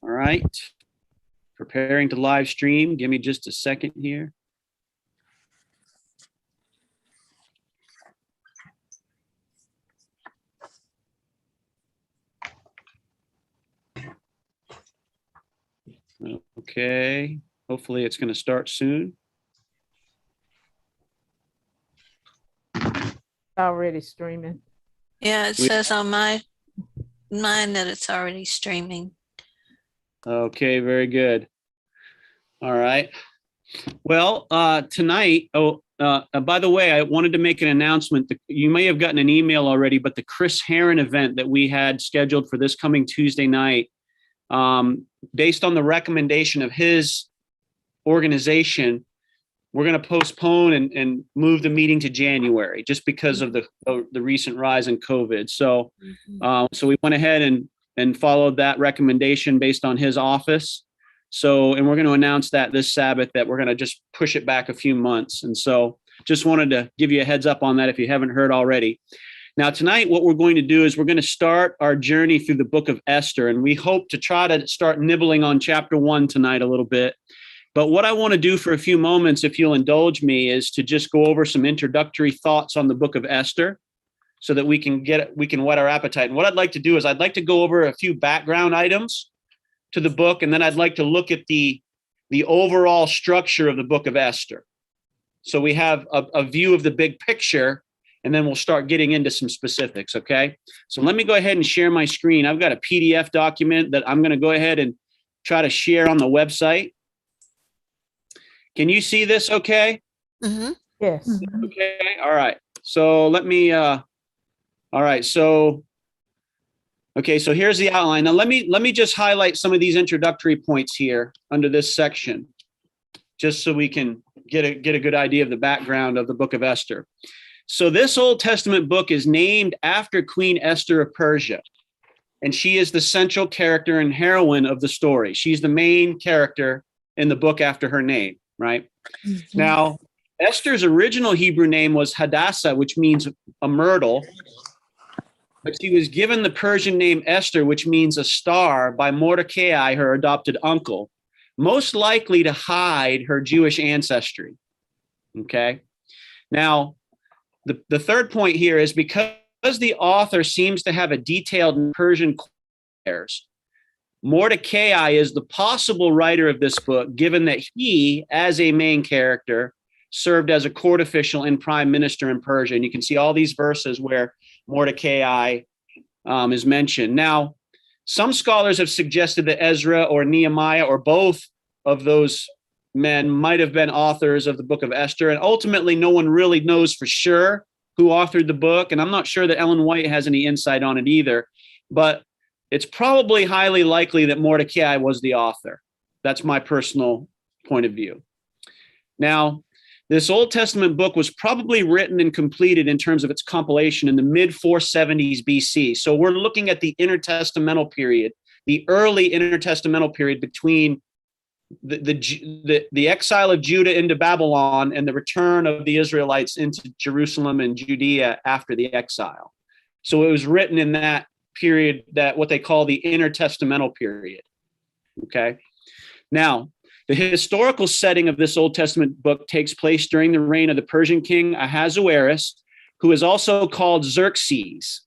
All right. Preparing to live stream. Give me just a second here. Okay. Hopefully it's going to start soon. Already streaming. Yeah, it says on mine that it's already streaming. Okay, very good. All right. Well, tonight, by the way, I wanted to make an announcement. You may have gotten an email already, but the Chris Herron event that we had scheduled for this coming Tuesday night, based on the recommendation of his organization, we're going to postpone and move the meeting to January just because of the recent rise in COVID. So, so we went ahead and followed that recommendation based on his office. So, and we're going to announce that this Sabbath that we're going to just push it back a few months. And so just wanted to give you a heads up on that if you haven't heard already. Now, tonight, what we're going to do is we're going to start our journey through the book of Esther. And we hope to try to start nibbling on chapter 1 tonight a little bit. But what I want to do for a few moments, if you'll indulge me, is to just go over some introductory thoughts on the book of Esther so that we can whet our appetite. And what I'd like to do is I'd like to go over a few background items to the book, and then I'd like to look at the overall structure of the book of Esther. So we have a view of the big picture, and then we'll start getting into some specifics, okay? So let me go ahead and share my screen. I've got a PDF document that I'm going to go ahead and try to share on the website. Can you see this okay? Mm-hmm. Yes. Okay, all right. So let me, all right, so, okay, so here's the outline. Now let me just highlight some of these introductory points here under this section, just so we can get a good idea of the background of the book of Esther. So this Old Testament book is named after Queen Esther of Persia, and she is the central character and heroine of the story. She's the main character in the book after her name. Right. Mm-hmm. Now, Esther's original Hebrew name was Hadassah, which means a myrtle. But she was given the Persian name Esther, which means a star, by Mordecai, her adopted uncle, most likely to hide her Jewish ancestry. Okay. Now, the third point here is because the author seems to have a detailed Persian affairs, Mordecai is the possible writer of this book, given that he, as a main character, served as a court official and prime minister in Persia. And you can see all these verses where Mordecai is mentioned. Now, some scholars have suggested that Ezra or Nehemiah or both of those men might have been authors of the book of Esther. And ultimately, no one really knows for sure who authored the book. And I'm not sure that Ellen White has any insight on it either. But it's probably highly likely that Mordecai was the author. That's my personal point of view. Now, this Old Testament book was probably written and completed in terms of its compilation in the mid-470s BC. So we're looking at the intertestamental period, the early intertestamental period between the exile of Judah into Babylon and the return of the Israelites into Jerusalem and Judea after the exile. So it was written in that period, that what they call the intertestamental period. Okay. Now, the historical setting of this Old Testament book takes place during the reign of the Persian king Ahasuerus, who is also called Xerxes.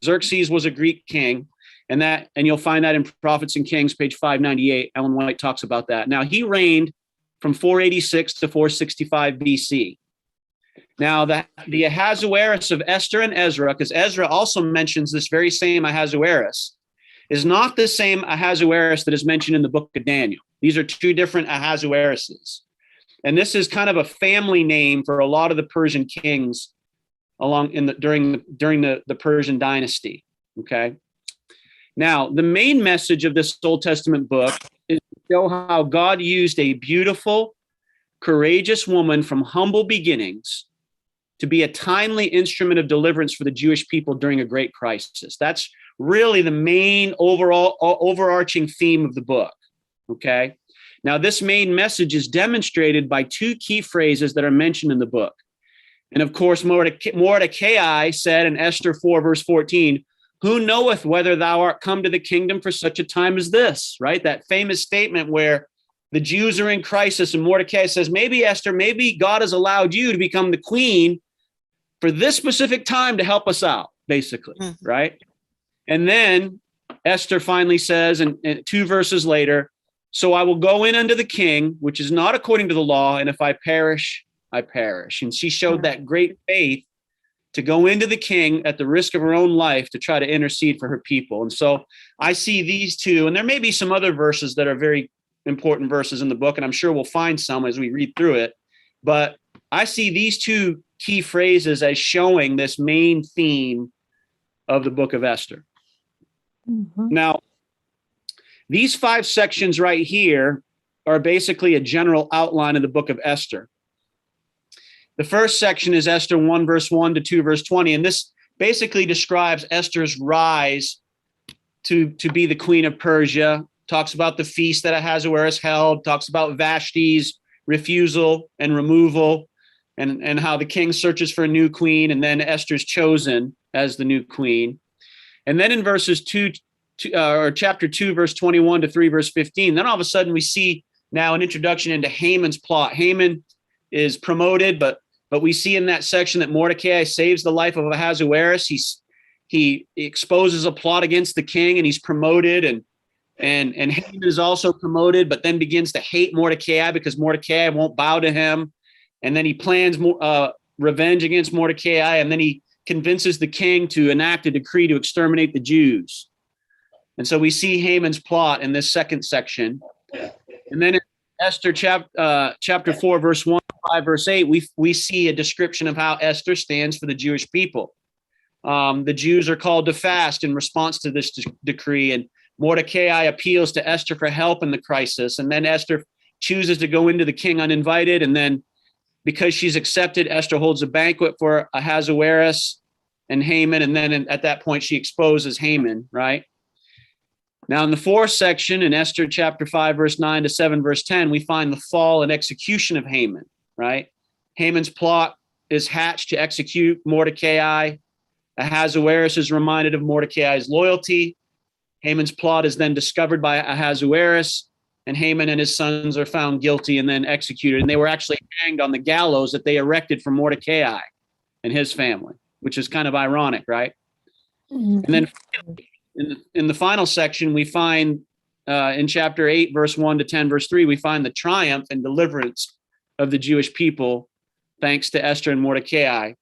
Xerxes was a Greek king, and you'll find that in Prophets and Kings, page 598. Ellen White talks about that. Now, he reigned from 486 to 465 BC. Now, the Ahasuerus of Esther and Ezra, because Ezra also mentions this very same Ahasuerus, is not the same Ahasuerus that is mentioned in the book of Daniel. These are two different Ahasueruses. And this is kind of a family name for a lot of the Persian kings during the Persian dynasty. Okay. Now, the main message of this Old Testament book is to show how God used a beautiful, courageous woman from humble beginnings to be a timely instrument of deliverance for the Jewish people during a great crisis. That's really the main overarching theme of the book, okay? Now, this main message is demonstrated by two key phrases that are mentioned in the book. And of course, Mordecai said in Esther 4, verse 14, who knoweth whether thou art come to the kingdom for such a time as this, right? That famous statement where the Jews are in crisis and Mordecai says, maybe Esther, maybe God has allowed you to become the queen for this specific time to help us out, basically, right? And then Esther finally says, and 2 verses later, so I will go in unto the king, which is not according to the law, and if I perish, I perish. And she showed that great faith to go into the king at the risk of her own life to try to intercede for her people. And so I see these two, and there may be some other verses that are very important verses in the book, and I'm sure we'll find some as we read through it. But I see these two key phrases as showing this main theme of the book of Esther. Now, these 5 sections right here are basically a general outline of the book of Esther. The first section is Esther 1, verse 1 to 2, verse 20. And this basically describes Esther's rise to be the queen of Persia, talks about the feast that Ahasuerus held, talks about Vashti's refusal and removal, and how the king searches for a new queen, and then Esther's chosen as the new queen. And then in chapter 2, verse 21 to 3, verse 15, then all of a sudden we see now an introduction into Haman's plot. Haman is promoted, but we see in that section that Mordecai saves the life of Ahasuerus. He exposes a plot against the king, and he's promoted, and Haman is also promoted, but then begins to hate Mordecai because Mordecai won't bow to him. And then he plans revenge against Mordecai, and then he convinces the king to enact a decree to exterminate the Jews. And so we see Haman's plot in this second section. And then in Esther chapter 4, verse 1, 5, verse 8, we see a description of how Esther stands for the Jewish people. The Jews are called to fast in response to this decree, and Mordecai appeals to Esther for help in the crisis. And then Esther chooses to go into the king uninvited, and then because she's accepted, Esther holds a banquet for Ahasuerus and Haman, and then at that point she exposes Haman, right? Now in the 4th section, in Esther chapter 5, verse 9 to 7, verse 10, we find the fall and execution of Haman, right? Haman's plot is hatched to execute Mordecai. Ahasuerus is reminded of Mordecai's loyalty. Haman's plot is then discovered by Ahasuerus, and Haman and his sons are found guilty and then executed. And they were actually hanged on the gallows that they erected for Mordecai and his family, which is kind of ironic, right? And then in the final section, we find in chapter 8, verse 1 to 10, verse 3, we find the triumph and deliverance of the Jewish people, thanks to Esther and Mordecai.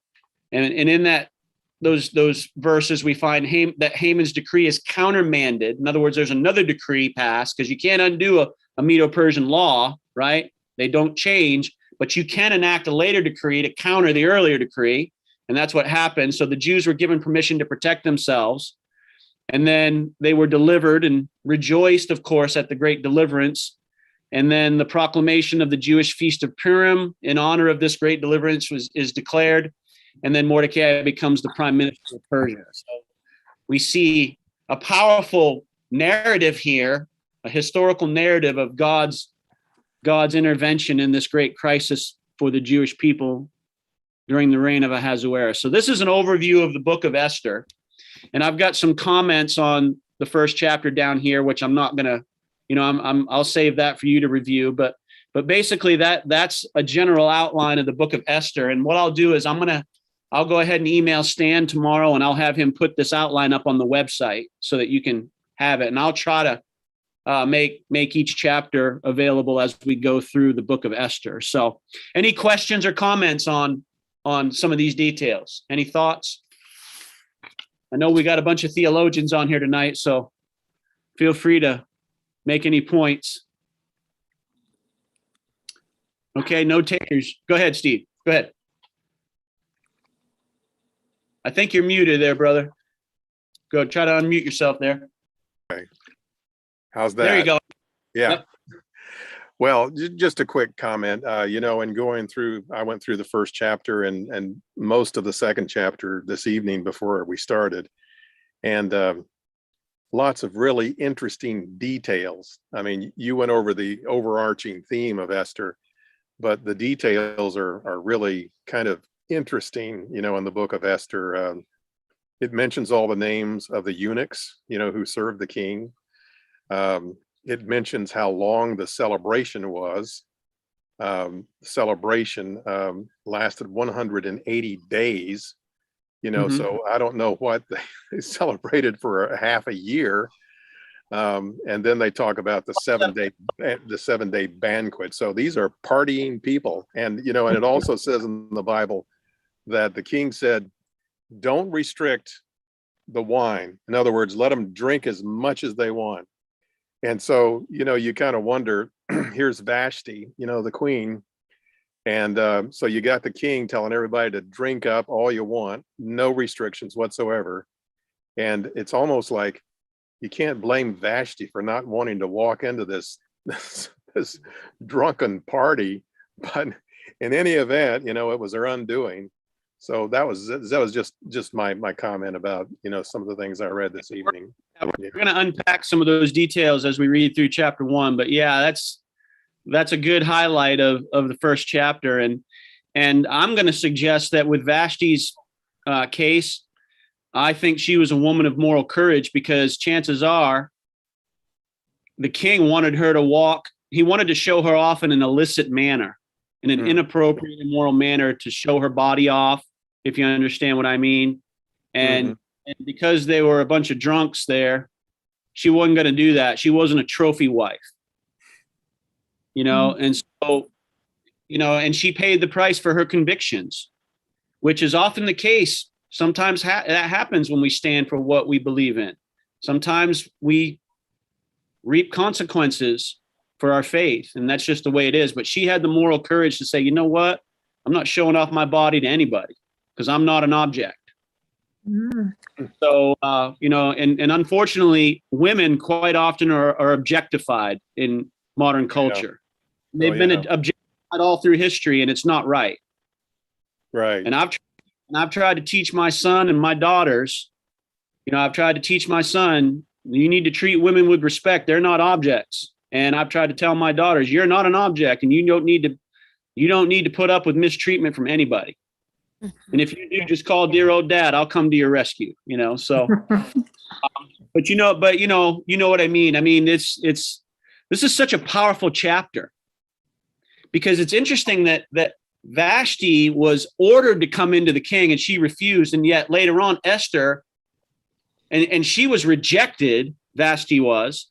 And in those verses, we find that Haman's decree is countermanded. In other words, there's another decree passed, because you can't undo a Medo-Persian law, right? They don't change, but you can enact a later decree to counter the earlier decree. And that's what happened. So the Jews were given permission to protect themselves. And then they were delivered and rejoiced, of course, at the great deliverance. And then the proclamation of the Jewish feast of Purim in honor of this great deliverance is declared. And then Mordecai becomes the prime minister of Persia. So we see a powerful narrative here, a historical narrative of God's intervention in this great crisis for the Jewish people during the reign of Ahasuerus. So this is an overview of the book of Esther. And I've got some comments on the first chapter down here, which I'm not going to, I'll save that for you to review. But basically that's a general outline of the book of Esther. And what I'll do is I'll go ahead and email Stan tomorrow, and I'll have him put this outline up on the website so that you can have it. And I'll try to make each chapter available as we go through the book of Esther. So any questions or comments on some of these details? Any thoughts? I know we got a bunch of theologians on here tonight, so feel free to make any points. Okay, no takers. Go ahead, Steve. Go ahead. I think you're muted there, brother. Go try to unmute yourself there. Okay. How's that? There you go. Yeah. Yep. Well, just a quick comment. In going through, I went through the first chapter and most of the second chapter this evening before we started, and lots of really interesting details. I mean, you went over the overarching theme of Esther, but the details are really kind of interesting, in the book of Esther. It mentions all the names of the eunuchs, who served the king. It mentions how long the celebration was. Celebration lasted 180 days, Mhm. so I don't know what they celebrated for a half a year. And then they talk about the 7-day banquet. So these are partying people. And, and it also says in the Bible that the king said, don't restrict the wine. In other words, let them drink as much as they want. And so, you kind of wonder, here's Vashti, the queen. And so you got the king telling everybody to drink up all you want, no restrictions whatsoever. And it's almost like you can't blame Vashti for not wanting to walk into this drunken party. But in any event, it was her undoing. So that was just my comment about, some of the things I read this evening. We're going to unpack some of those details as we read through chapter 1. But yeah, that's a good highlight of the first chapter. And I'm going to suggest that with Vashti's case, I think she was a woman of moral courage, because chances are the king wanted her to walk. He wanted to show her off in an illicit manner, in an inappropriate, immoral manner, to show her body off, if you understand what I mean. And because they were a bunch of drunks there, she wasn't going to do that. She wasn't a trophy wife, and so, and she paid the price for her convictions, which is often the case. Sometimes that happens when we stand for what we believe in. Sometimes we reap consequences for our faith, and that's just the way it is. But she had the moral courage to say, you know what? I'm not showing off my body to anybody, because I'm not an object. So, and unfortunately, women quite often are objectified in modern culture. They've been objectified all through history, and it's not right. Right. And I've tried to teach my son and my daughters, I've tried to teach my son, you need to treat women with respect. They're not objects. And I've tried to tell my daughters, you're not an object, and you don't need to put up with mistreatment from anybody. And if you do, just call dear old dad. I'll come to your rescue, so, but you know what I mean? I mean, this is such a powerful chapter, because it's interesting that Vashti was ordered to come into the king and she refused. And yet later on, Esther, and she was rejected, Vashti was,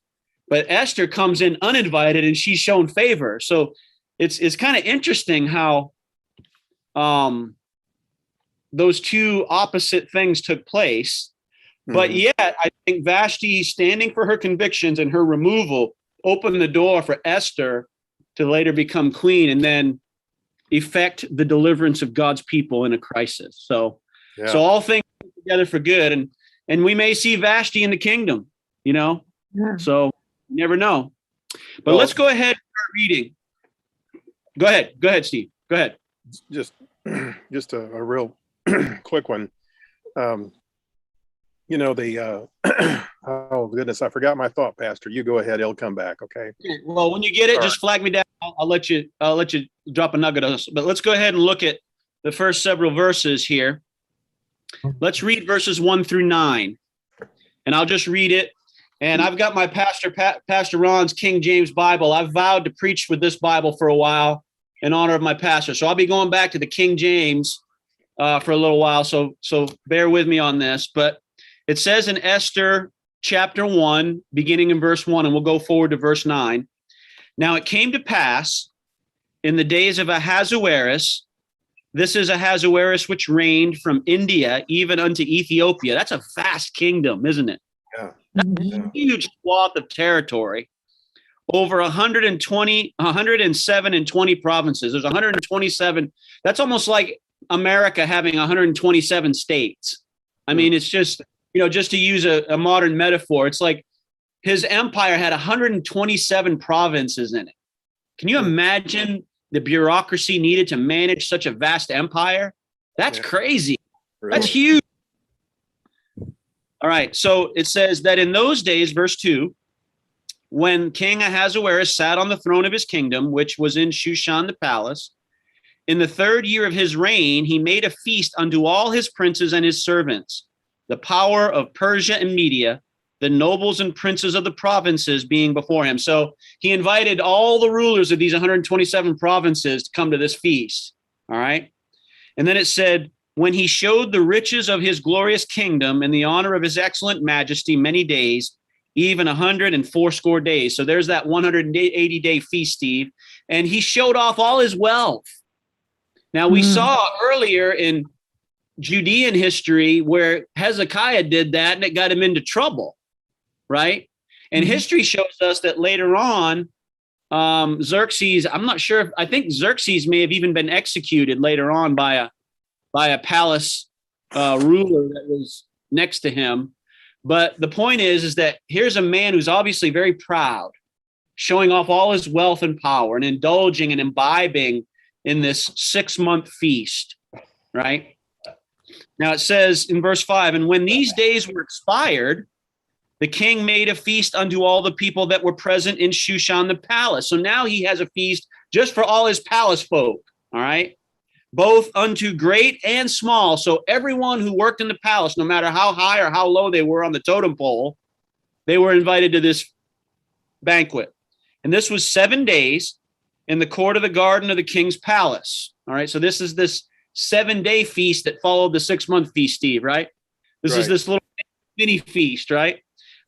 but Esther comes in uninvited and she's shown favor. So it's kind of interesting how those two opposite things took place. But yet I think Vashti standing for her convictions and her removal opened the door for Esther to later become queen and then effect the deliverance of God's people in a crisis. So all things come together for good. And we may see Vashti in the kingdom, so you never know. But let's go ahead and start reading. Go ahead, Steve. Go ahead. Just a real quick one. Oh goodness, I forgot my thought, Pastor. You go ahead. It'll come back. Okay. Well, when you get it, just flag me down. I'll let you drop a nugget on us. But let's go ahead and look at the first several verses here. Let's read verses 1 through 9, and I'll just read it. And I've got my Pastor Ron's King James Bible. I've vowed to preach with this Bible for a while in honor of my pastor. So I'll be going back to the King James for a little while. So bear with me on this. But it says in Esther chapter 1, beginning in verse 1, and we'll go forward to verse 9. Now it came to pass in the days of Ahasuerus, this is Ahasuerus which reigned from India even unto Ethiopia. That's a vast kingdom, isn't it? Yeah. That's a huge swath of territory. Over 107 and 20 provinces. There's 127. That's almost like America having 127 states. I mean, it's just, just to use a modern metaphor, it's like his empire had 127 provinces in it. Can you imagine the bureaucracy needed to manage such a vast empire? That's crazy. Really? That's huge. All right. So it says that in those days, verse 2, when King Ahasuerus sat on the throne of his kingdom, which was in Shushan the palace, in the 3rd year of his reign, he made a feast unto all his princes and his servants. the power of Persia and Media, the nobles and princes of the provinces being before him. So he invited all the rulers of these 127 provinces to come to this feast. All right. And then it said, when he showed the riches of his glorious kingdom and the honor of his excellent majesty many days, even 180 days. So there's that 180-day feast, Steve. And he showed off all his wealth. Now, we saw earlier in Judean history where Hezekiah did that and it got him into trouble, right? And history shows us that later on, Xerxes, I'm not sure, I think Xerxes may have even been executed later on by a palace ruler that was next to him. But the point is that here's a man who's obviously very proud, showing off all his wealth and power and indulging and imbibing in this 6-month feast, right? Now it says in verse 5, and when these days were expired, the king made a feast unto all the people that were present in Shushan the palace. So now he has a feast just for all his palace folk, all right? Both unto great and small. So everyone who worked in the palace, no matter how high or how low they were on the totem pole, they were invited to this banquet. And this was 7 days in the court of the garden of the king's palace. All right. So this is this 7-day feast that followed the 6-month feast, Steve, right? This is this little mini feast, right?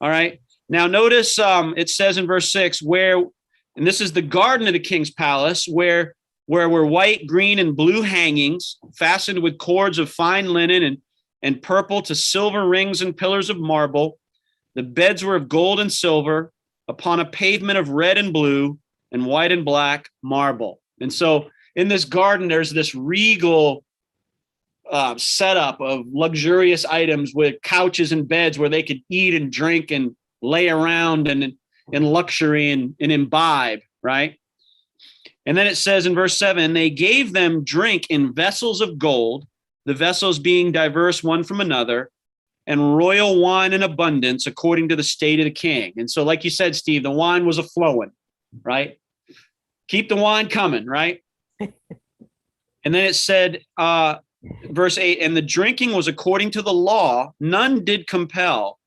All right. Now notice it says in verse 6 where, and this is the garden of the king's palace, where were white, green, and blue hangings fastened with cords of fine linen and purple to silver rings and pillars of marble. The beds were of gold and silver upon a pavement of red and blue and white and black marble. And so in this garden, there's this regal setup of luxurious items with couches and beds where they could eat and drink and lay around and in luxury and imbibe, right? And then it says in verse 7, they gave them drink in vessels of gold, the vessels being diverse one from another, and royal wine in abundance according to the state of the king. And so, like you said, Steve, the wine was a-flowing, right? Keep the wine coming, right? And then it said, verse 8, and the drinking was according to the law, none did compel.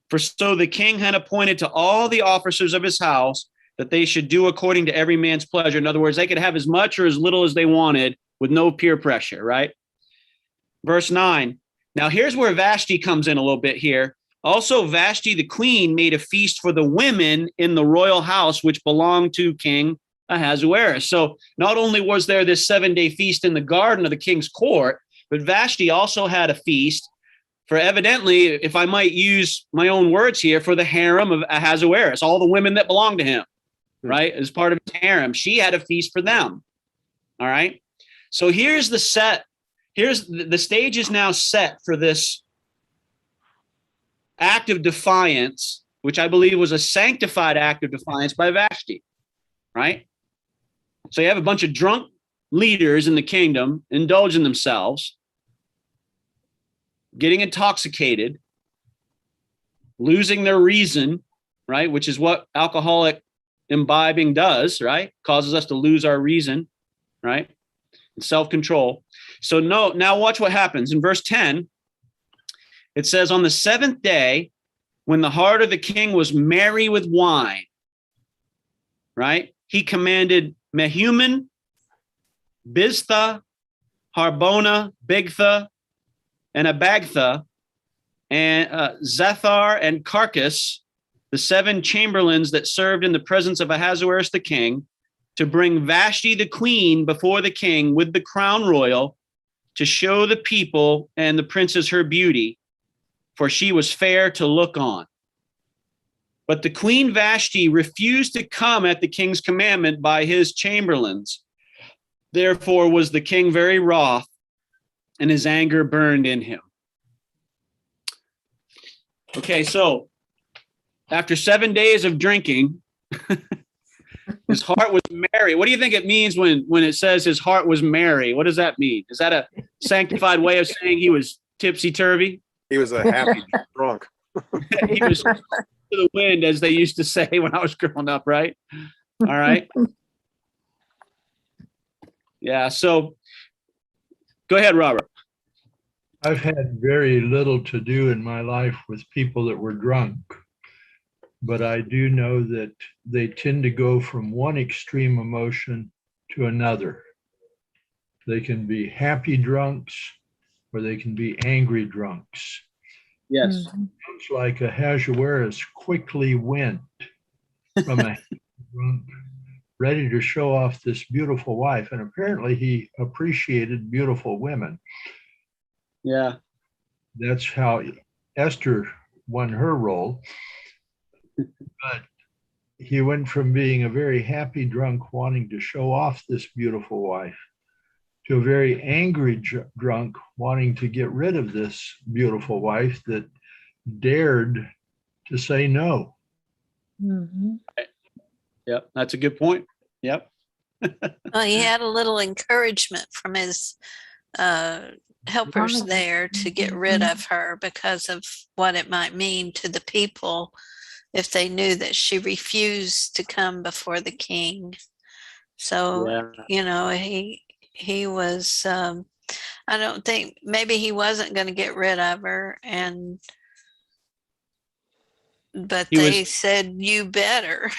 For so the king had appointed to all the officers of his house that they should do according to every man's pleasure. In other words, they could have as much or as little as they wanted with no peer pressure, right? Verse 9, now here's where Vashti comes in a little bit here. Also, Vashti the queen made a feast for the women in the royal house, which belonged to King Ahasuerus. So not only was there this 7-day feast in the garden of the king's court, but Vashti also had a feast for, evidently, if I might use my own words here, for the harem of Ahasuerus, all the women that belonged to him, right? As part of his harem, she had a feast for them. All right. So here's the set. Here's the stage is now set for this act of defiance, which I believe was a sanctified act of defiance by Vashti, right? So you have a bunch of drunk leaders in the kingdom indulging themselves, getting intoxicated, losing their reason, right? Which is what alcoholic imbibing does, right? Causes us to lose our reason, right? And self-control. So now watch what happens. In verse 10, it says, on the 7th day, when the heart of the king was merry with wine, right? He commanded Mehuman, Biztha, Harbona, Bigtha, and Abagtha, and Zethar and Carcass, the 7 chamberlains that served in the presence of Ahasuerus the king, to bring Vashti the queen before the king with the crown royal, to show the people and the princes her beauty, for she was fair to look on. But the queen Vashti refused to come at the king's commandment by his chamberlains. Therefore was the king very wroth, and his anger burned in him. Okay, so after 7 days of drinking, his heart was merry. What do you think it means when it says his heart was merry? What does that mean? Is that a sanctified way of saying he was tipsy-turvy? He was a happy drunk. He was to the wind, as they used to say when I was growing up, right? All right. Yeah, so go ahead, Robert. I've had very little to do in my life with people that were drunk, but I do know that they tend to go from one extreme emotion to another. They can be happy drunks or they can be angry drunks. Yes. Sounds like Ahasuerus quickly went from a drunk, ready to show off this beautiful wife, and apparently he appreciated beautiful women. Yeah. That's how Esther won her role. But he went from being a very happy drunk wanting to show off this beautiful wife to a very angry drunk wanting to get rid of this beautiful wife that dared to say no. Yep. That's a good point. Yep. Well, he had a little encouragement from his helpers there to get rid of her because of what it might mean to the people if they knew that she refused to come before the king. So, Yeah. you know, he was, I don't think, maybe he wasn't going to get rid of her, but they said, you better.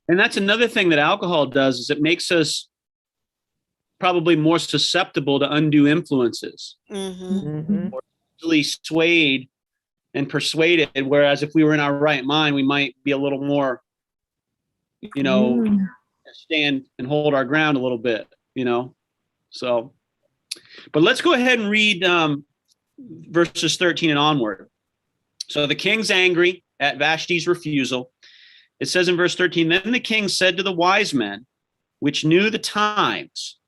And that's another thing that alcohol does, is it makes us probably more susceptible to undue influences, Mhm. or easily swayed and persuaded. Whereas if we were in our right mind, we might be a little more, stand and hold our ground a little bit, So, but let's go ahead and read verses 13 and onward. So the king's angry at Vashti's refusal. It says in verse 13, then the king said to the wise men, which knew the times,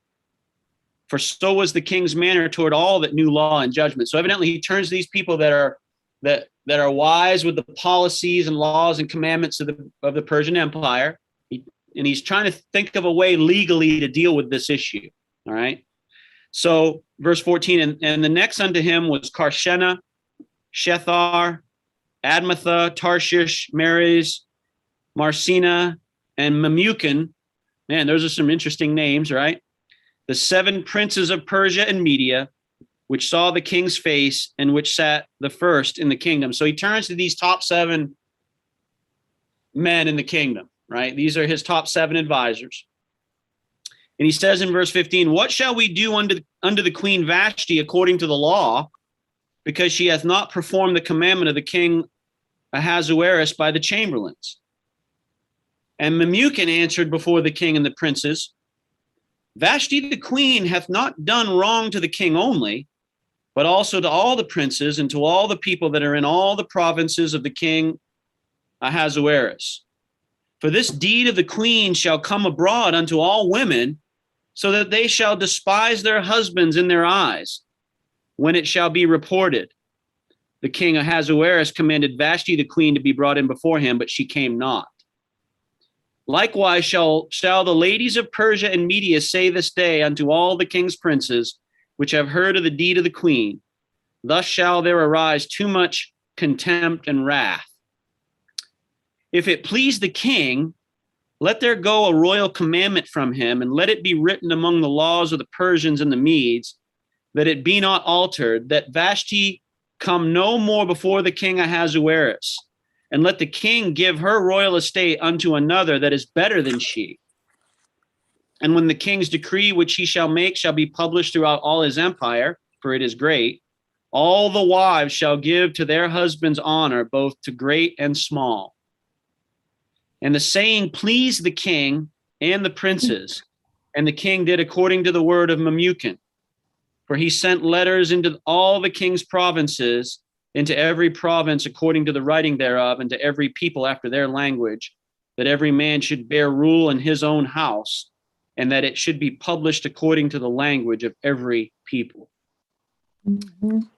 for so was the king's manner toward all that knew law and judgment. So evidently he turns to these people that are wise with the policies and laws and commandments of the Persian Empire. And he's trying to think of a way legally to deal with this issue. All right. So verse 14, and the next unto him was Karshena, Shethar, Admatha, Tarshish, Meres, Marcina, and Memucan. Man, those are some interesting names, right? The 7 princes of Persia and Media, which saw the king's face and which sat the first in the kingdom. So he turns to these top 7 men in the kingdom, right? These are his top 7 advisors. And he says in verse 15, what shall we do unto the queen Vashti according to the law, because she hath not performed the commandment of the king Ahasuerus by the chamberlains? And Memucan answered before the king and the princes, Vashti the queen hath not done wrong to the king only, but also to all the princes and to all the people that are in all the provinces of the king Ahasuerus. For this deed of the queen shall come abroad unto all women, so that they shall despise their husbands in their eyes, when it shall be reported. The king Ahasuerus commanded Vashti the queen to be brought in before him, but she came not. Likewise shall the ladies of Persia and Media say this day unto all the king's princes, which have heard of the deed of the queen, thus shall there arise too much contempt and wrath. If it please the king, let there go a royal commandment from him, and let it be written among the laws of the Persians and the Medes, that it be not altered, that Vashti come no more before the king Ahasuerus, and let the king give her royal estate unto another that is better than she. And when the king's decree which he shall make shall be published throughout all his empire, for it is great, all the wives shall give to their husbands honor, both to great and small. And the saying pleased the king and the princes, and the king did according to the word of Memucan. For he sent letters into all the king's provinces, into every province according to the writing thereof, and to every people after their language, that every man should bear rule in his own house, and that it should be published according to the language of every people.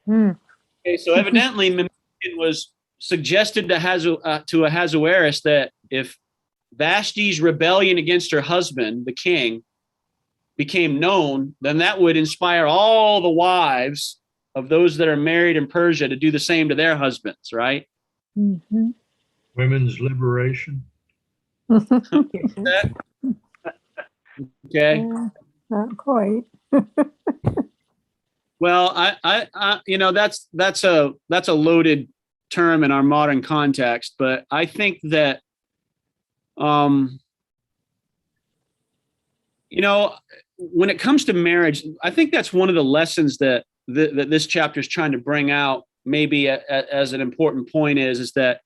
Okay, so evidently Memucan was suggested to Ahasuerus that if Vashti's rebellion against her husband, the king, became known, then that would inspire all the wives of those that are married in Persia to do the same to their husbands, right? Women's liberation. Okay. Not quite. Well, that's a loaded term in our modern context, but I think that, when it comes to marriage, I think that's one of the lessons that this chapter is trying to bring out, maybe as an important point is that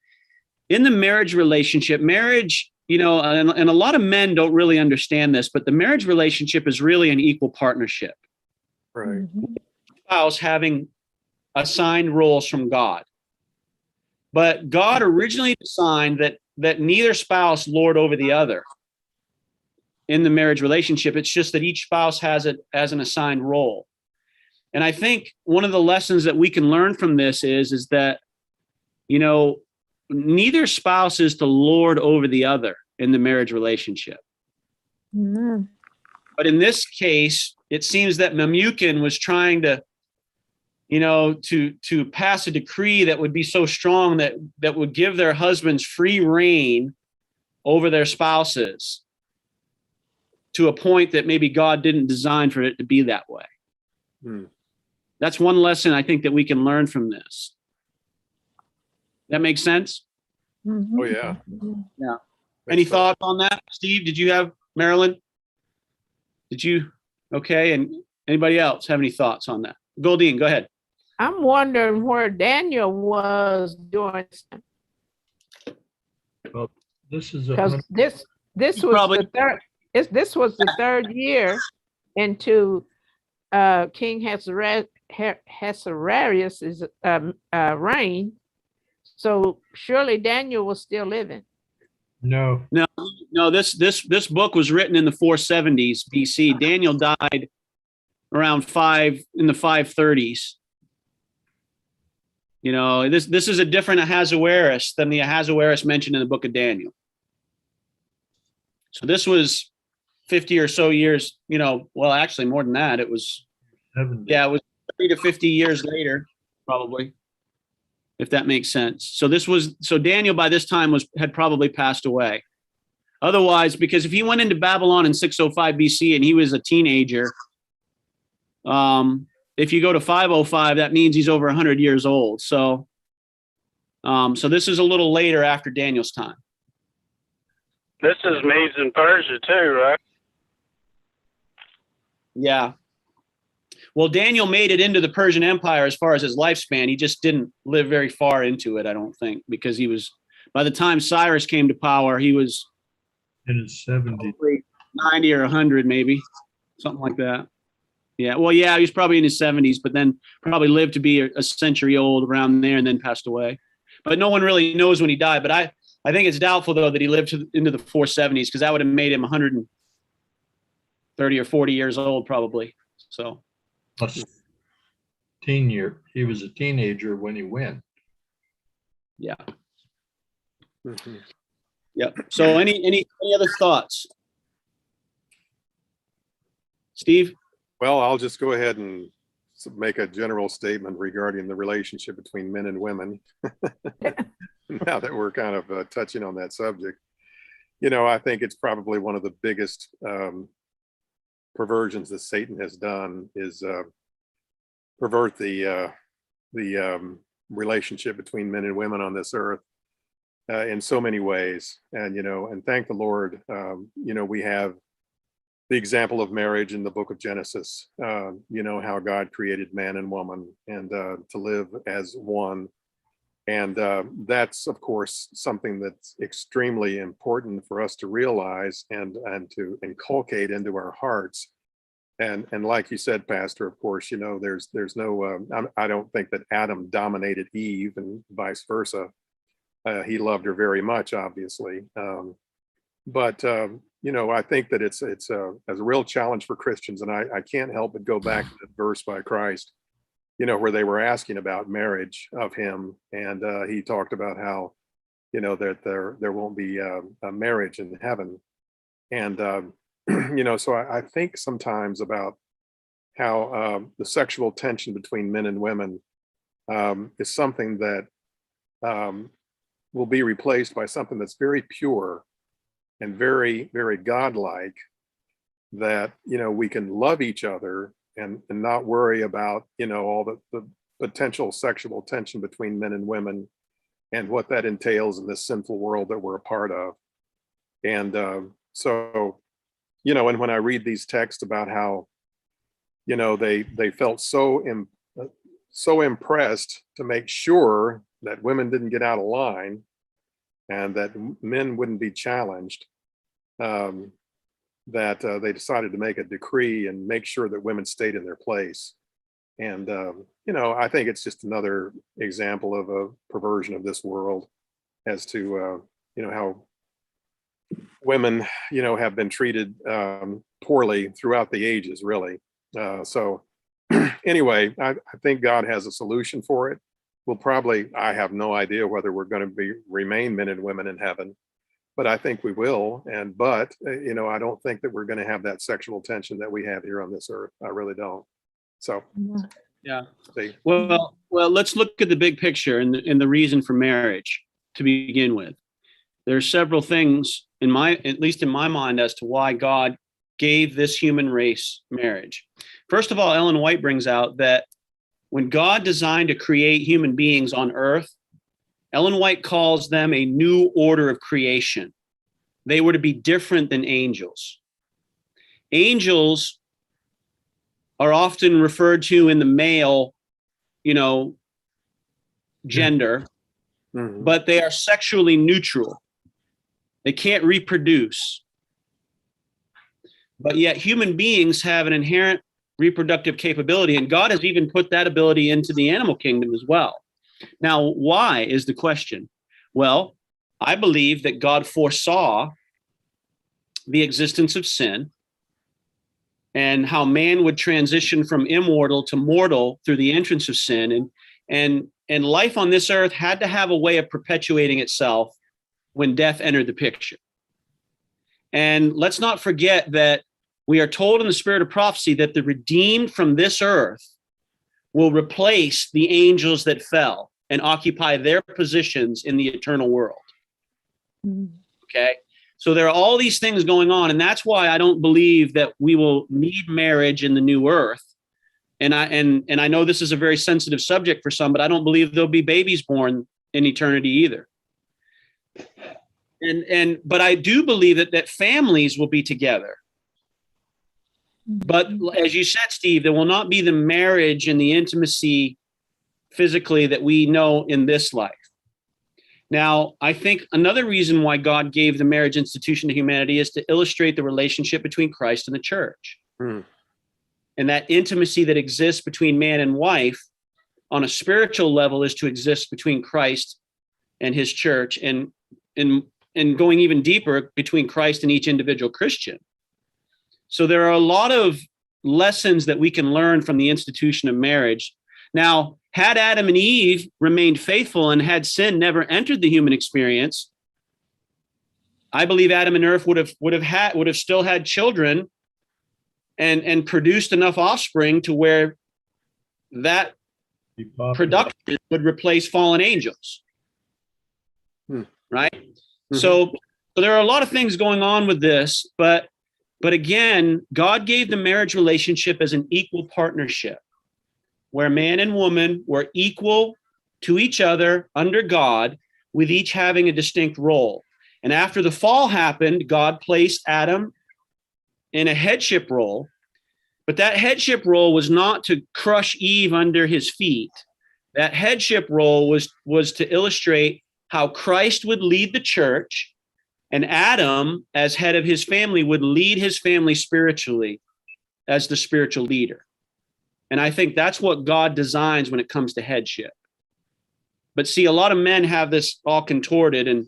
in the marriage relationship, and a lot of men don't really understand this, but the marriage relationship is really an equal partnership. Right. Spouse having assigned roles from God. But God originally designed that neither spouse lord over the other in the marriage relationship. It's just that each spouse has it as an assigned role. And I think one of the lessons that we can learn from this is that, neither spouse is to lord over the other in the marriage relationship. Amen. But in this case, it seems that Memucan was trying to pass a decree that would be so strong that would give their husbands free reign over their spouses to a point that maybe God didn't design for it to be that way. That's one lesson I think that we can learn from this. That makes sense? Oh, yeah. Yeah. Any thoughts on that? Steve, did you have, Marilyn? Did you? Okay. And anybody else have any thoughts on that? Goldine, go ahead. I'm wondering where Daniel was during, Well, this is because this was Probably- the third. This was the third year into King Ahasuerus' reign. So surely Daniel was still living. no. No, this book was written in the 470s BC. Daniel died around in the 530s. This is a different Ahasuerus than the Ahasuerus mentioned in the book of Daniel. So this was 50 or so years, well, actually more than that. It was 70. it was 30 to 50 years later, probably, if that makes sense. So Daniel by this time had probably passed away. Otherwise, because if he went into Babylon in 605 BC and he was a teenager, if you go to 505, that means he's over 100 years old. So this is a little later after Daniel's time. This is Medes and Persia too, right? Yeah. Well, Daniel made it into the Persian Empire as far as his lifespan. He just didn't live very far into it, I don't think, because by the time Cyrus came to power, he was In his 70s. probably 90 or 100, maybe, something like that. Yeah. Well, yeah, he was probably in his 70s, but then probably lived to be a century old around there and then passed away. But no one really knows when he died. But I think it's doubtful, though, that he lived into the 470s, because that would have made him 130 or 40 years old, probably. So. Plus he was a teenager when he went. Yeah. Mhm. Yep. So any other thoughts? Steve? Well, I'll just go ahead and make a general statement regarding the relationship between men and women. Now that we're kind of touching on that subject, I think it's probably one of the biggest perversions that Satan has done is pervert the relationship between men and women on this earth in so many ways. And and thank the Lord, we have the example of marriage in the book of Genesis. How God created man and woman and to live as one. And that's, of course, something that's extremely important for us to realize and to inculcate into our hearts. And like you said, Pastor, of course, there's no, I don't think that Adam dominated Eve and vice versa. He loved her very much, obviously. But I think that it's a real challenge for Christians. And I can't help but go back to the verse by Christ, where they were asking about marriage of him. And he talked about how, that there won't be a marriage in heaven. And, so I think sometimes about how the sexual tension between men and women is something that will be replaced by something that's very pure and very, very godlike, that, we can love each other and not worry about, all the potential sexual tension between men and women and what that entails in this sinful world that we're a part of. And so, and when I read these texts about how, they felt so impressed to make sure that women didn't get out of line and that men wouldn't be challenged, that they decided to make a decree and make sure that women stayed in their place. And, I think it's just another example of a perversion of this world as to, how women, have been treated poorly throughout the ages, really. So anyway, I think God has a solution for it. I have no idea whether we're going to remain men and women in heaven, but I think we will. But I don't think that we're going to have that sexual tension that we have here on this earth. I really don't. So, Yeah. see. Well, let's look at the big picture and the reason for marriage to begin with. There are several things at least in my mind, as to why God gave this human race marriage. First of all, Ellen White brings out that when God designed to create human beings on earth, Ellen White calls them a new order of creation. They were to be different than angels. Angels are often referred to in the male, gender, but they are sexually neutral. They can't reproduce. But yet human beings have an inherent reproductive capability, and God has even put that ability into the animal kingdom as well. Now, why is the question? Well, I believe that God foresaw the existence of sin and how man would transition from immortal to mortal through the entrance of sin. And life on this earth had to have a way of perpetuating itself when death entered the picture. And let's not forget that we are told in the spirit of prophecy that the redeemed from this earth will replace the angels that fell and occupy their positions in the eternal world. Okay? So there are all these things going on, and that's why I don't believe that we will need marriage in the new earth. And I know this is a very sensitive subject for some, but I don't believe there'll be babies born in eternity either. But I do believe that families will be together. But as you said, Steve, there will not be the marriage and the intimacy physically that we know in this life. Now, I think another reason why God gave the marriage institution to humanity is to illustrate the relationship between Christ and the church. And that intimacy that exists between man and wife on a spiritual level is to exist between Christ and his church, and going even deeper between Christ and each individual Christian. So there are a lot of lessons that we can learn from the institution of marriage. Now, had Adam and Eve remained faithful and had sin never entered the human experience, I believe Adam and Eve would have still had children and produced enough offspring to where that production would replace fallen angels. Right? So there are a lot of things going on with this, but again, God gave the marriage relationship as an equal partnership, where man and woman were equal to each other under God, with each having a distinct role. And after the fall happened, God placed Adam in a headship role, but that headship role was not to crush Eve under his feet. That headship role was to illustrate how Christ would lead the church, and Adam, as head of his family, would lead his family spiritually as the spiritual leader. And I think that's what God designs when it comes to headship. But see, a lot of men have this all contorted,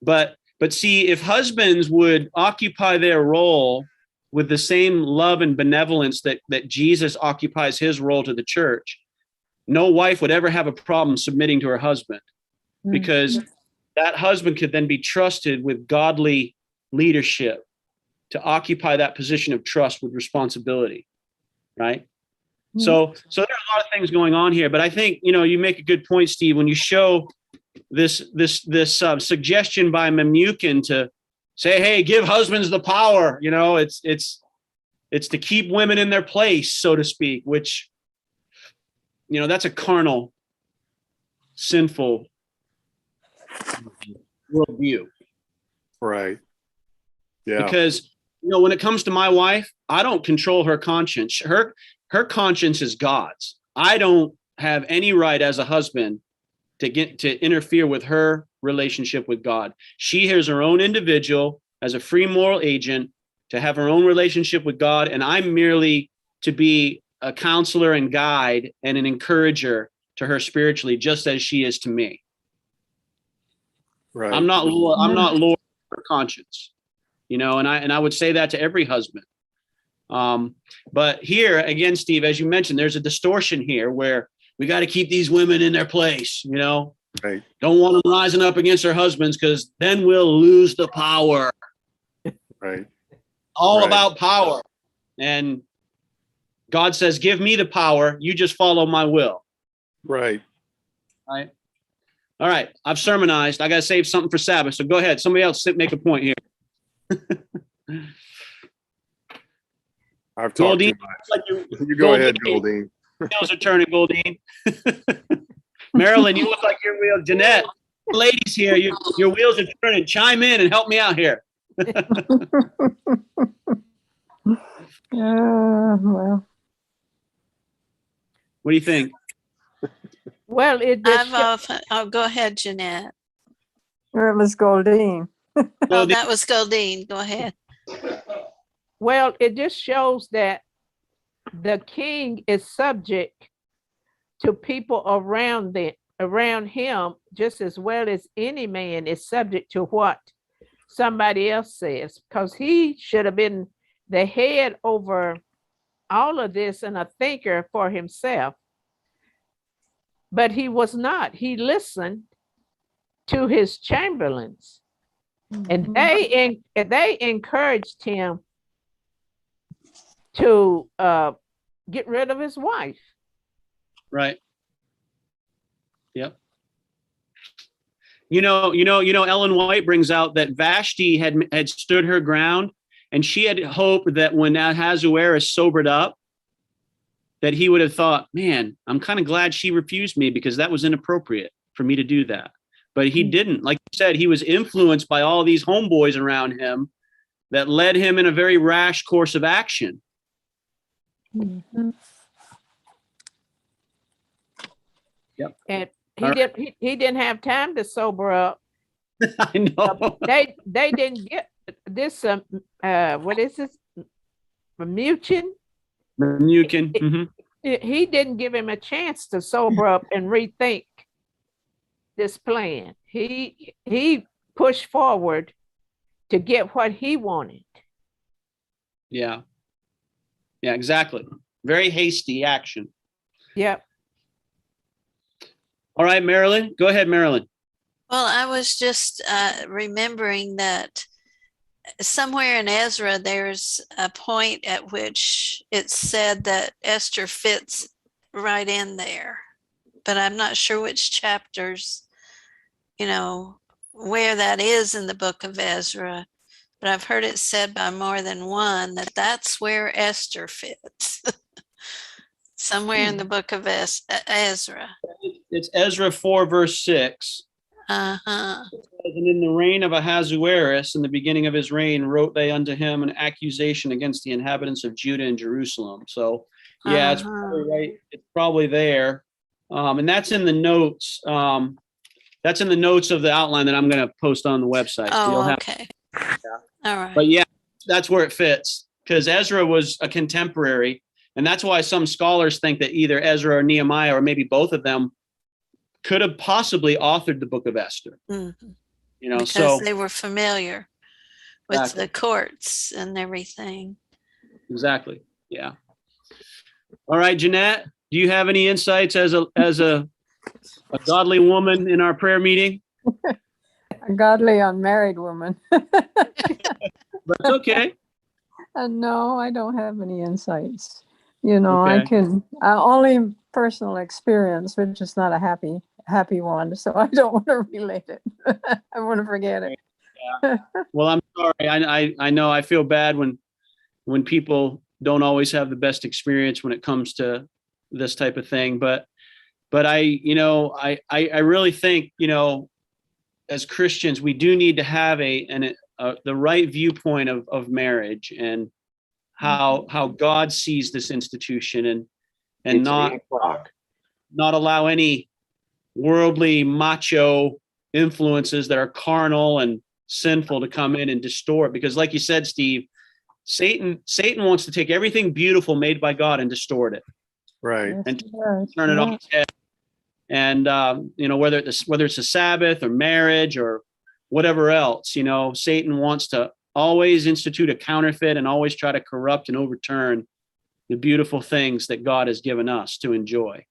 but see, if husbands would occupy their role with the same love and benevolence that Jesus occupies his role to the church, no wife would ever have a problem submitting to her husband, because that husband could then be trusted with godly leadership to occupy that position of trust with responsibility, right? So there are a lot of things going on here, but I think, you make a good point, Steve, when you show this suggestion by Memucan to say, hey, give husbands the power, it's It's to keep women in their place, so to speak, which, that's a carnal, sinful worldview. Right. Yeah. Because, when it comes to my wife, I don't control her conscience. Her conscience is God's. I don't have any right as a husband to interfere with her relationship with God. She is her own individual as a free moral agent to have her own relationship with God. And I'm merely to be a counselor and guide and an encourager to her spiritually, just as she is to me. Right. I'm not Lord of her conscience, and I would say that to every husband. But here again, Steve, as you mentioned, there's a distortion here where we got to keep these women in their place, Right. Don't want them rising up against their husbands because then we'll lose the power. Right. All Right. about power. And God says, give me the power. You just follow my will. Right. Right. All right. I've sermonized. I got to save something for Sabbath. So go ahead. Somebody else make a point here. I've talked too Goldine, much. like You go ahead, Goldine. wheels are turning, Goldine. Marilyn, you look like your wheel. Jeanette, ladies here, your wheels are turning. Chime in and help me out here. Well, What do you think? Well, it just Go ahead, Jeanette. it was Goldine. Oh, Goldine? that was Goldine. Go ahead. Well, it just shows that the king is subject to people around him, just as well as any man is subject to what somebody else says, because he should have been the head over all of this and a thinker for himself. But he was not. He listened to his chamberlains, and they encouraged him to get rid of his wife. Right. Yep. Ellen White brings out that Vashti had stood her ground, and she had hoped that when Ahasuerus sobered up, that he would have thought, man, I'm kind of glad she refused me because that was inappropriate for me to do that. But he didn't. Like you said, he was influenced by all these homeboys around him that led him in a very rash course of action. Mhm. Yep. And All he didn't have time to sober up. I know. They didn't get this what is this? Muchin. Muchin. Mm-hmm. He didn't give him a chance to sober up and rethink this plan. He pushed forward to get what he wanted. Yeah. Yeah, exactly. Very hasty action. Yep. All right, Marilyn. Go ahead, Marilyn. Well, I was just remembering that somewhere in Ezra, there's a point at which it's said that Esther fits right in there, but I'm not sure which chapters, where that is in the book of Ezra. But I've heard it said by more than one that that's where Esther fits. Somewhere in the book of Ezra. It's Ezra 4, verse 6. Uh-huh. And in the reign of Ahasuerus, in the beginning of his reign, wrote they unto him an accusation against the inhabitants of Judah and Jerusalem. So, yeah, it's probably right. It's probably there. And that's in the notes. That's in the notes of the outline that I'm going to post on the website. So you'll have, Okay. All right. but yeah, that's where it fits because Ezra was a contemporary. And that's why some scholars think that either Ezra or Nehemiah, or maybe both of them, could have possibly authored the book of Esther. Mhm. Because Because they were familiar with the courts and everything. Exactly. Yeah. All right, Jeanette, do you have any insights as a godly woman in our prayer meeting? A godly unmarried woman. That's okay. No, I don't have any insights. I Okay. can only personal experience, which is not a happy one. So I don't want to relate it. I want to forget it. Well, I'm sorry. I know I feel bad when people don't always have the best experience when it comes to this type of thing. But I really think, as Christians, we do need to have the right viewpoint of marriage and how God sees this institution, and not allow any worldly macho influences that are carnal and sinful to come in and distort. Because like you said, Steve, Satan wants to take everything beautiful made by God and distort it. Right. And turn it on its head. And whether it's a Sabbath or marriage or whatever else, Satan wants to always institute a counterfeit and always try to corrupt and overturn the beautiful things that God has given us to enjoy.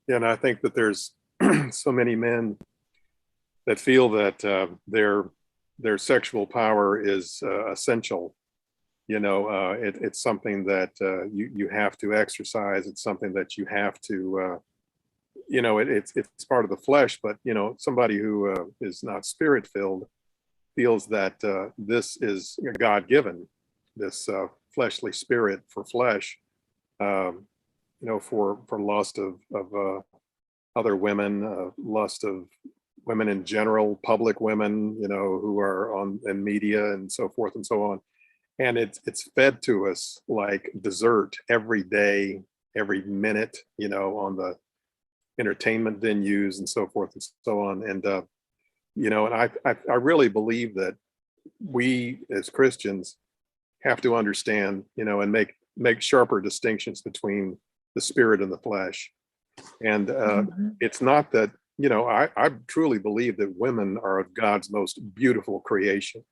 Yeah, and I think that there's so many men that feel that their sexual power is essential. It's something that you have to exercise. It's something that you have to. It's part of the flesh, but somebody who is not spirit-filled feels that this is God-given, this fleshly spirit for flesh, for lust of other women, lust of women in general, public women, who are in media and so forth and so on. And it's fed to us like dessert every day, every minute, on the entertainment venues and so forth and so on. And and I really believe that we as Christians have to understand, and make sharper distinctions between the spirit and the flesh. And it's not that, I truly believe that women are God's most beautiful creation,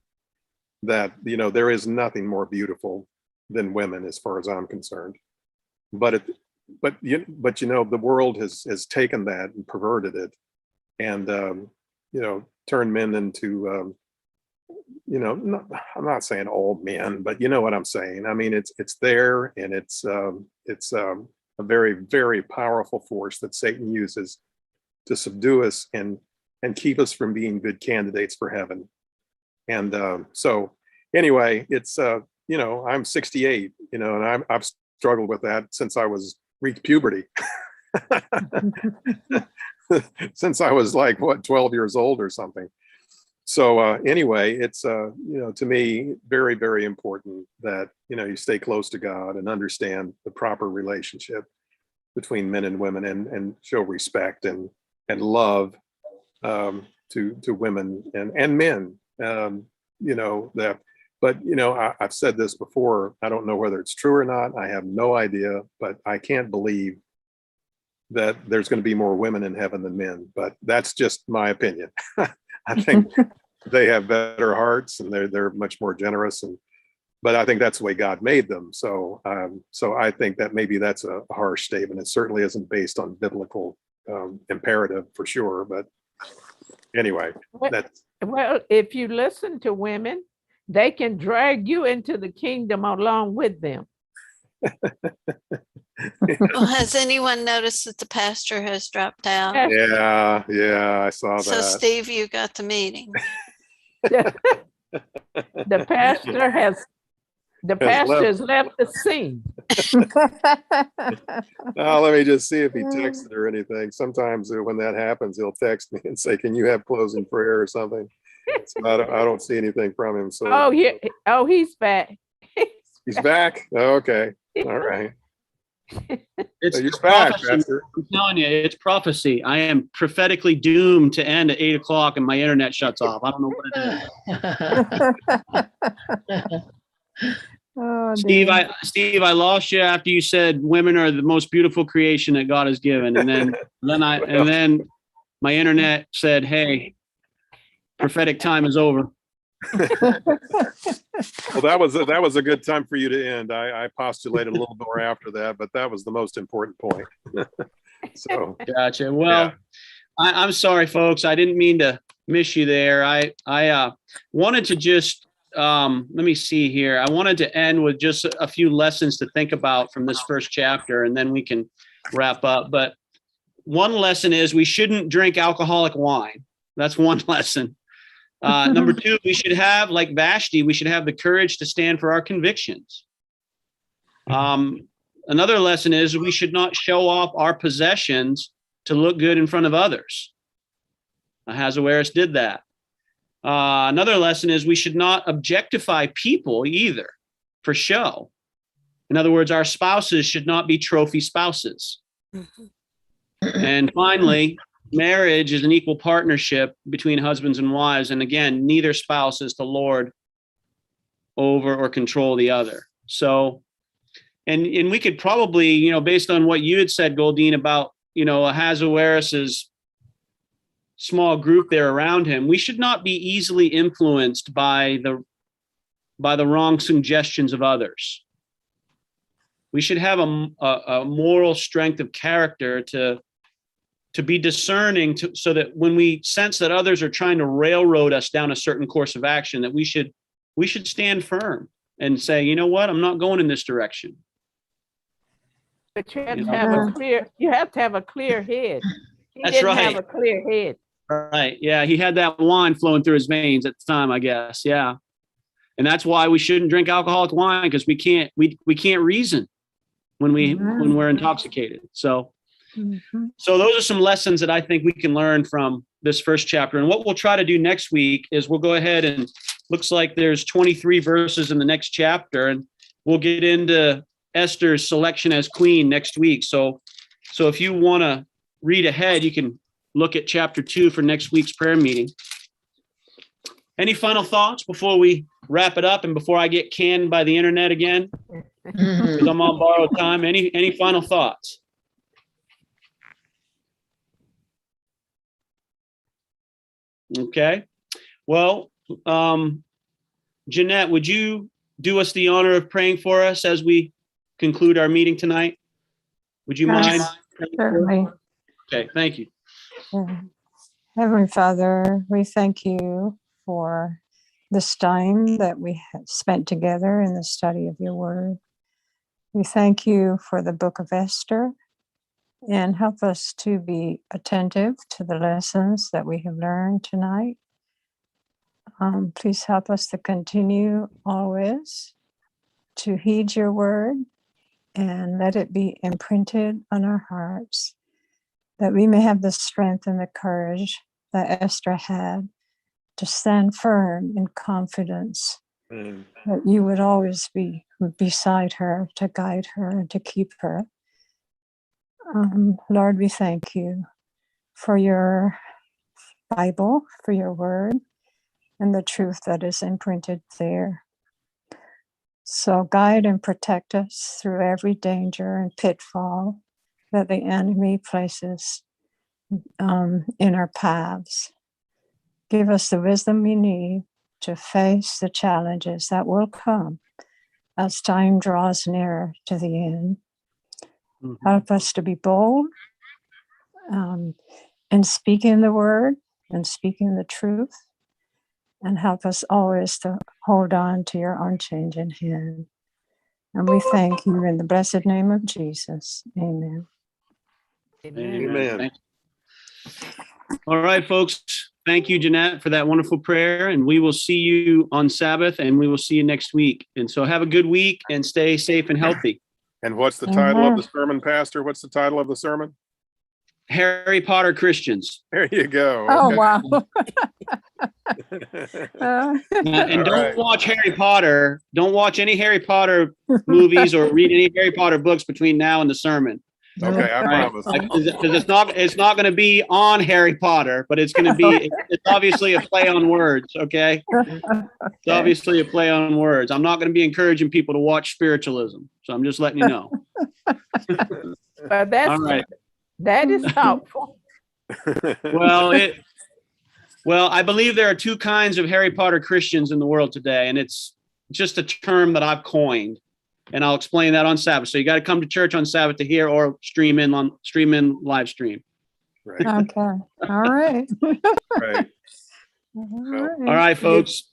that, there is nothing more beautiful than women as far as I'm concerned. But the world has taken that and perverted it, and turned men into I'm not saying all men, but you know what I'm saying. I mean, it's there, and it's a very, very powerful force that Satan uses to subdue us and keep us from being good candidates for heaven. And so anyway, it's I'm 68, and I've struggled with that since I reached puberty. Since I was like 12 years old or something. So anyway, it's to me very, very important that you stay close to God and understand the proper relationship between men and women, and show respect and love to women and men. That. But I've said this before. I don't know whether it's true or not. I have no idea. But I can't believe that there's going to be more women in heaven than men. But that's just my opinion. I think they have better hearts, and they're much more generous. But I think that's the way God made them. So I think that maybe that's a harsh statement. It certainly isn't based on biblical imperative for sure. But anyway, well, if you listen to women, they can drag you into the kingdom along with them. Well, has anyone noticed that the pastor has dropped out? Yeah, I saw that. So Steve, you got the meeting. The pastor has left the scene. Let me just see if he texted or anything. Sometimes when that happens, he'll text me and say, "Can you have closing prayer or something?" So I don't see anything from him. So he's back. He's back. Oh, okay. All right. It's you're back, prophecy. Pastor. I'm telling you, it's prophecy. I am prophetically doomed to end at 8 o'clock and my internet shuts off. I don't know what it is. Oh, Steve, dear. I lost you after you said women are the most beautiful creation that God has given, and then my internet said, "Hey, prophetic time is over." Well, that was a good time for you to end. I postulated a little more after that, but that was the most important point. So Gotcha. Well, yeah. I'm sorry, folks. I didn't mean to miss you there. I wanted to just let me see here. I wanted to end with just a few lessons to think about from this first chapter, and then we can wrap up. But one lesson is we shouldn't drink alcoholic wine. That's one lesson. Number two, we should have, like Vashti, we should have the courage to stand for our convictions. Another lesson is we should not show off our possessions to look good in front of others. Ahasuerus did that. Another lesson is we should not objectify people either for show. In other words, our spouses should not be trophy spouses. And finally, marriage is an equal partnership between husbands and wives. And again, neither spouse is to lord over or control the other. So, and we could probably, based on what you had said, Goldine, about, Ahasuerus's small group there around him, we should not be easily influenced by the wrong suggestions of others. We should have a moral strength of character to be discerning, so that when we sense that others are trying to railroad us down a certain course of action, that we should stand firm and say, you know what, I'm not going in this direction. But you have to have a clear head. He That's didn't right. have a clear head. Right. Yeah. He had that wine flowing through his veins at the time, I guess. Yeah. And that's why we shouldn't drink alcoholic wine, because we can't reason when we're intoxicated. So those are some lessons that I think we can learn from this first chapter. And what we'll try to do next week is we'll go ahead, and looks like there's 23 verses in the next chapter, and we'll get into Esther's selection as queen next week. So if you want to read ahead, you can look at chapter 2 for next week's prayer meeting. Any final thoughts before we wrap it up and before I get canned by the internet again? Because I'm on borrowed time. Any final thoughts? Okay. Well, Jeanette, would you do us the honor of praying for us as we conclude our meeting tonight? Would you mind? Certainly. Okay, thank you. Heavenly Father, we thank you for this time that we have spent together in the study of your word. We thank you for the book of Esther, and help us to be attentive to the lessons that we have learned tonight. Please help us to continue always to heed your word and let it be imprinted on our hearts, that we may have the strength and the courage that Esther had to stand firm in confidence that you would always be beside her, to guide her and to keep her. Lord, we thank you for your Bible, for your word, and the truth that is imprinted there. So guide and protect us through every danger and pitfall that the enemy places in our paths. Give us the wisdom we need to face the challenges that will come as time draws nearer to the end. Help us to be bold in speaking the word and speaking the truth, and help us always to hold on to your unchanging hand. And we thank you in the blessed name of Jesus. Amen. Amen. All right, folks. Thank you, Jeanette, for that wonderful prayer. And we will see you on Sabbath, and we will see you next week. And so have a good week and stay safe and healthy. And what's the title of the sermon, Pastor? What's the title of the sermon? Harry Potter Christians. There you go. Oh, Okay. wow. And don't right. watch Harry Potter. Don't watch any Harry Potter movies or read any Harry Potter books between now and the sermon. Okay, I Right? promise. Because it's not going to be on Harry Potter, but it's going to be, it's obviously a play on words. Okay. It's obviously a play on words. I'm not going to be encouraging people to watch spiritualism. So I'm just letting you know. But All right. that is thoughtful. Well, I believe there are two kinds of Harry Potter Christians in the world today, and it's just a term that I've coined, and I'll explain that on Sabbath. So you got to come to church on Sabbath to hear, or stream in live stream. Right. Okay. All right. Right. All All right, folks.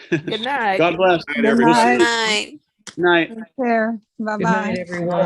Good night. God bless. Good night, everybody. night. Night. Night. Take care. Bye-bye. Good night, everyone.